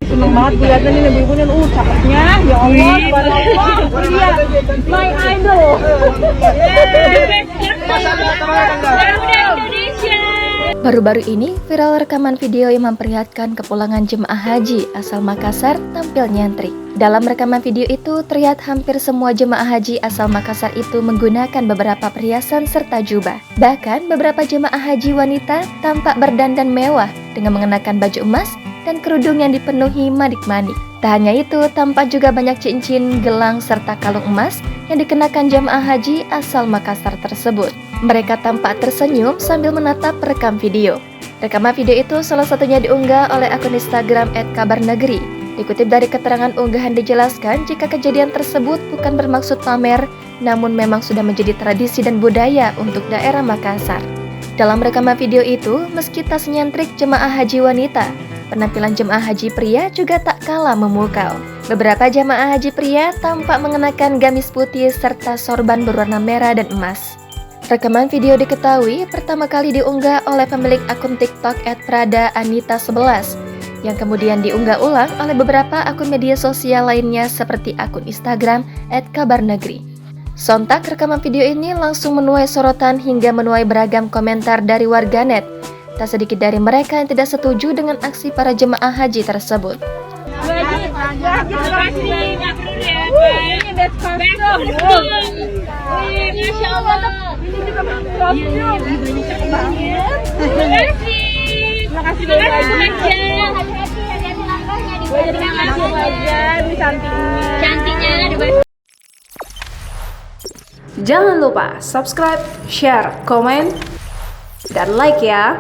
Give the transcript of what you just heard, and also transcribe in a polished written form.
Seneng banget gue liatnya nih ibu-ibu nih, cakepnya, ya Allah, subhanallah, iya, my idol. Baru-baru ini viral rekaman video yang memperlihatkan kepulangan jemaah haji asal Makassar tampil nyentrik. Dalam rekaman video itu terlihat hampir semua jemaah haji asal Makassar itu menggunakan beberapa perhiasan serta jubah. Bahkan beberapa jemaah haji wanita tampak berdandan mewah dengan mengenakan baju emas dan kerudung yang dipenuhi manik-manik. Tak hanya itu, tampak juga banyak cincin, gelang, serta kalung emas yang dikenakan jemaah haji asal Makassar tersebut. Mereka tampak tersenyum sambil menatap perekam video. Rekaman video itu salah satunya diunggah oleh akun Instagram @kabarnegeri. Dikutip dari keterangan unggahan dijelaskan jika kejadian tersebut bukan bermaksud pamer, namun memang sudah menjadi tradisi dan budaya untuk daerah Makassar. Dalam rekaman video itu, meski tas nyentrik jemaah haji wanita, penampilan jemaah haji pria juga tak kalah memukau. Beberapa jemaah haji pria tampak mengenakan gamis putih serta sorban berwarna merah dan emas. Rekaman video diketahui pertama kali diunggah oleh pemilik akun TikTok @prada_anita11 yang kemudian diunggah ulang oleh beberapa akun media sosial lainnya seperti akun Instagram @kabarnegeri. Sontak rekaman video ini langsung menuai sorotan hingga menuai beragam komentar dari warganet. Tak sedikit dari mereka yang tidak setuju dengan aksi para jemaah haji tersebut. Jangan lupa subscribe, share, komen, dan like ya.